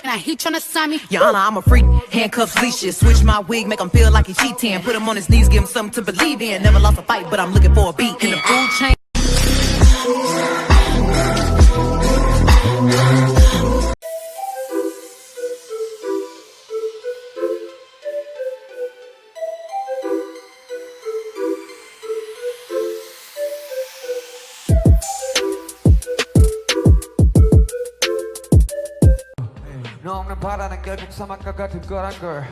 Now he tryna sign me. Your Honor, I'm a freak. Handcuffs, leashes. Switch my wig, make him feel like he's cheating. Put him on his knees, give him something to believe in. Never lost a fight, but I'm looking for a beat in the food chain. 너 없는 바다는 결국 사막과 같은 거란 걸.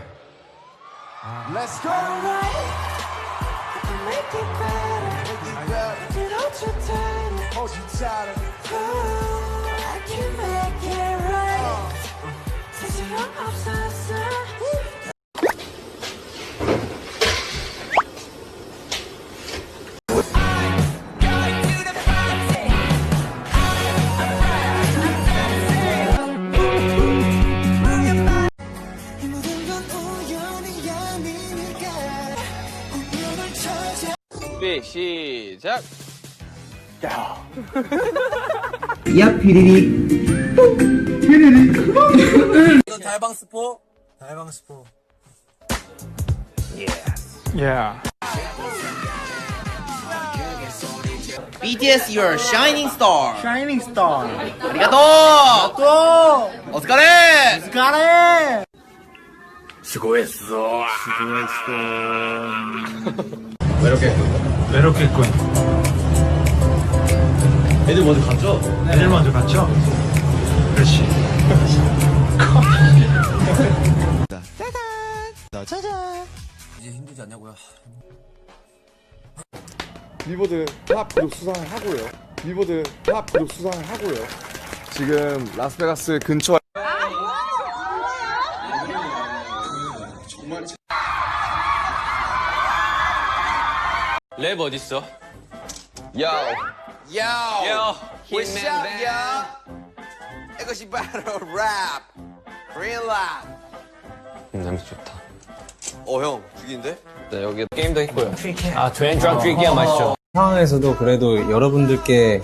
Let's go. Make it better. Hold you tight. Hold you tight. I can make it right. 세상 없었어. 준비 시작. 야 피리리 피리리 달방 스포. BTS, you're a shining star. 샤이닝 스타 아리가또. 또 오스카레. 가래 외롭겠군. 애들 먼저 갔죠? 애들 먼저 갔죠? 그렇지. 이제 힘들지 않냐고요? 빌보드 탑 그룹 수상을 하고요. 빌보드 탑 그룹 수상을 하고요. 지금 라스베가스 근처. 랩 어딨어? Yo. Yo, What's up, yo? 이것이 바로 랩. Real rap. 냄새 좋다. 형, 죽인데? 네, 여기 게임도 있고요. 아, 드랜드랑 트리기야 맛있죠. 상황에서도 그래도 여러분들께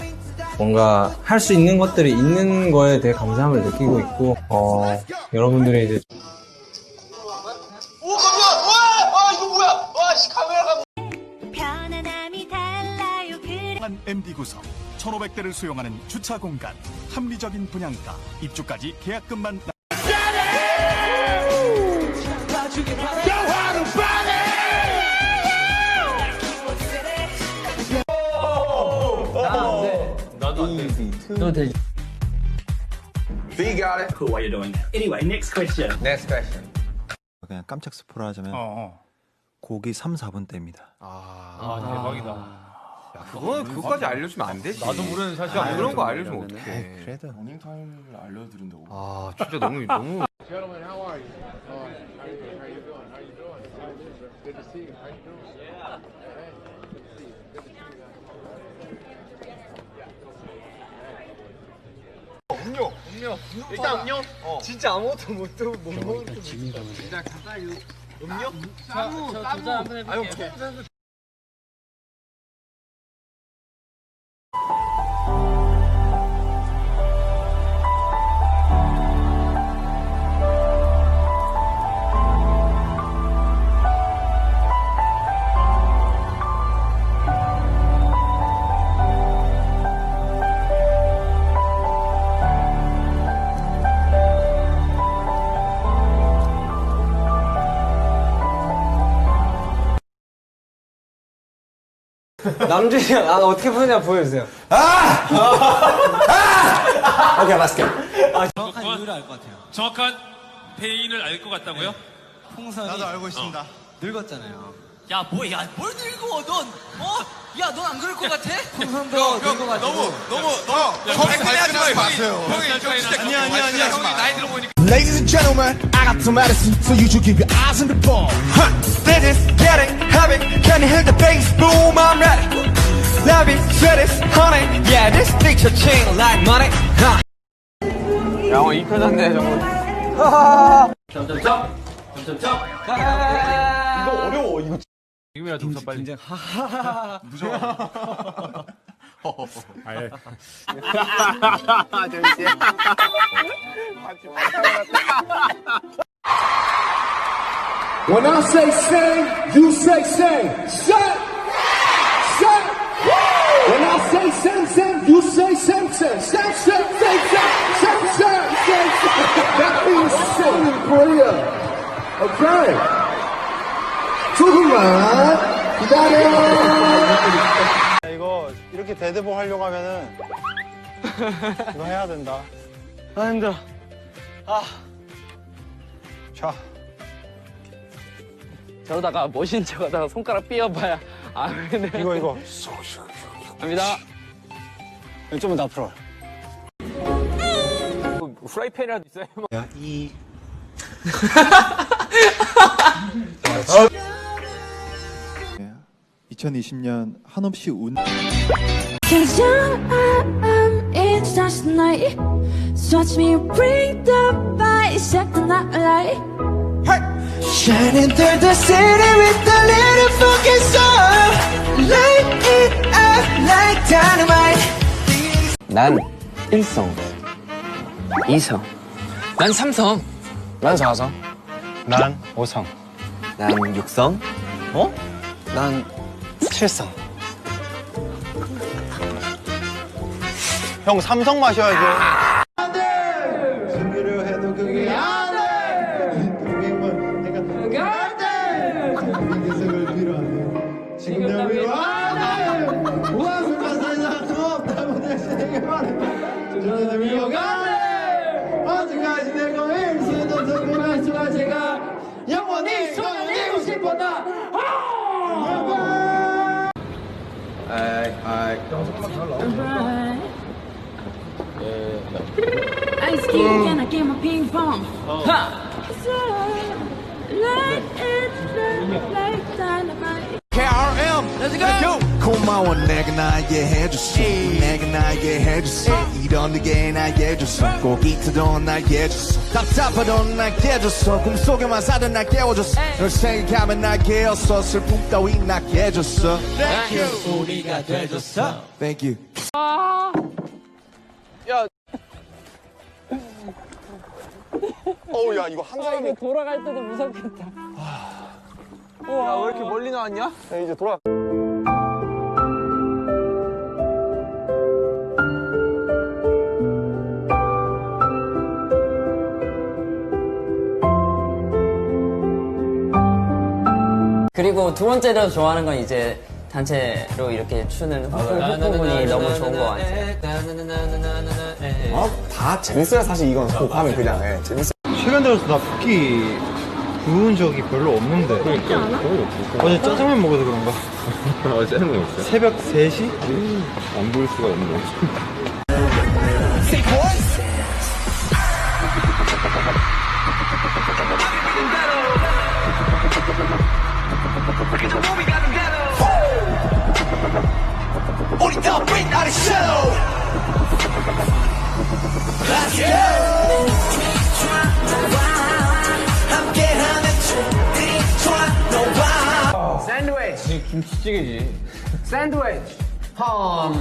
뭔가 할 수 있는 것들이 있는 거에 대해 감사함을 느끼고 있고, 여러분들이 이제 편안함이 달라요. MD 구성 1,500대를 수용하는 주차 공간, 합리적인 분양가, 입주까지 계약금만. 나도 안 돼. 또 되지. We got it. Cool, what you're doing. Anyway, next question. Next question. 그냥 깜짝 스포를 하자면 곡이 3, 4분 대입니다. 대박이다. 그거까지 알려주면 안 되지. 나도 모르는 사실 그런 거 알려주면 어떡해. 그래도 러닝 타임을 알려드린다고. 아, 진짜 너무. 음료. 일단 음료. 진짜 아무것도 못 먹을 거. 진짜 간단히 음료? 싸무. 한번 해볼게요. 남준이 형, 어떻게 부르냐 보여주세요. 오케이, 맛있게. 정확한 이유를 알 것 같아요. 정확한 페인을 알 것 같다고요? 풍선이. 나도 알고 있습니다. 늙었잖아요. 야, 뭘 늙어, 넌? 야, 넌 안 그럴 것 같아? 풍선도 늙어가지고. 형 발끈하지 마세요. 아니야. 형이 나이 들어 보니까. Ladies and gentlemen, I got some medicine, so you should keep your eyes on the ball. They just get it, have it, can you hear the bass boom? I'm ready. Love it, sweat it, honey. Yeah, this picture chain like money. 야, 이 표정인데 저거. 점점점. 점점점. 이거 어려워. 이거. 지금이라도 웃어 빨리. 아예. When I say sing, you say sing. Sing! Sing! When I say sing, sing, you say sing, sing. Sing, sing, sing, sing. Sing, sing, sing, sing. That means sing in Korea. Okay. 조금만 기다려. 이거 이렇게 데드볼 하려고 하면은 이거 해야 된다. 아 힘들어. 아. 자. 저러다가 멋있는 척하다가 손가락 삐어봐야 안 되네. 이거. 갑니다. 좀만 더 앞으로. 프라이팬이라도 있어요? 야, 이 2020년 한없이 운 Cause I'm in such night. Watch me bring the fire, set the night light. Shining through the city with a little fucking sun. Light it up like dynamite. 난 1성. 2성. 난 3성. 난 4성. 난 5성. 난 6성. 어? 난 7성. 형 삼성 마셔야죠. 준비를 해도 그게 안 돼. 그게 안 돼. 계속을 필요 안 돼. 지금 날 위로 안 돼. 와서 가사는 수 없다고 대신에 말해. 저는 위로가 안 돼. 언제까지 내가 일수도 성공할 수가 제가 영원히 손을 싶어 나. Ice Cube, can I get my ping pong? Light it like dynamite. KRM Let's go 고마워 내가 나에게 해줬어 내가 나에게 해줬어 이런 네게 나에게 줬어 꼭 이토록 나에게 해줬어 답답하도 나에게 해줬어 꿈속에만 살던 날 깨워줬어 널 생각하면 나에게 었어 슬픔 따위 나게 해줬어 Thank you 우리가 돼줬어 Thank you 어우 야 이거 한가위. 돌아갈 때도 무섭겠다. 야 왜 이렇게 멀리 나왔냐? 야 이제 돌아. 그리고 두 번째로 좋아하는 건 이제 단체로 이렇게 추는 부분이 너무 좋은 것 같아요. 다 재밌어요, 사실 이건 곡하면 그냥. 재밌어요. 최근 들어서 나 붓기 부은 적이 별로 없는데. 그러니까. 어제 짜장면 먹어서 그런가? 어제 짜장면 먹었어요? 새벽 3시? 안 보일 수가 없네. 우리 더 bring out a show Let's go 함께하는 춤들이 좋아 너와 샌드위치. 김치찌개지. 샌드위치. ham.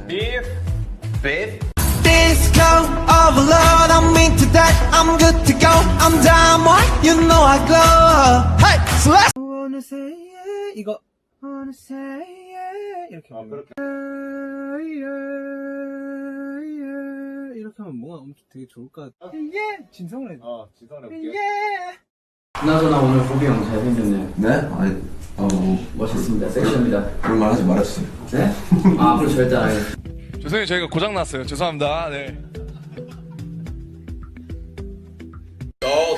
beef. Disco overload I'm into that I'm good to go I'm diamond you know I glow Hey so let's I wanna say yeah 이거 wanna say yeah 이렇게 하면 그렇게 이렇게 하면 뭔가 엄청 되게 좋을 것 같아. 진성을 해. 진성을 그나저나 오늘 보기 형 잘생겼네요. 네? 아니, 멋있습니다. 섹시합니다. 그런 말 하지 말아주세요. 네? 앞으로 절대 안 하겠습니다. 죄송해요. 저희가 고장났어요. 죄송합니다. 네.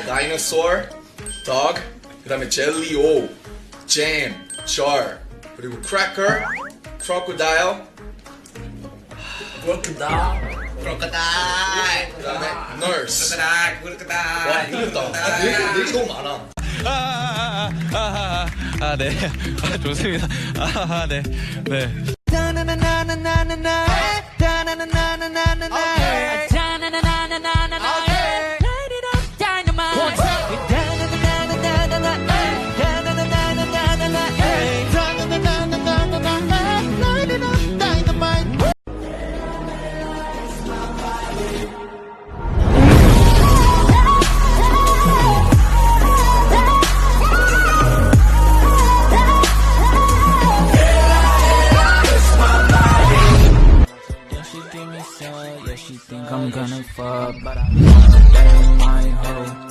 dinosaur, dog, 그 다음에 jelly o, jam, jar, 그리고 cracker, crocodile, crocodile, 그 다음에 nurse. 와, 이거다. 네 개 너무 많아. 네. 좋습니다. 네. 네. 다나나나나나나 다나나나나나나 fuck, but I love that my hoe.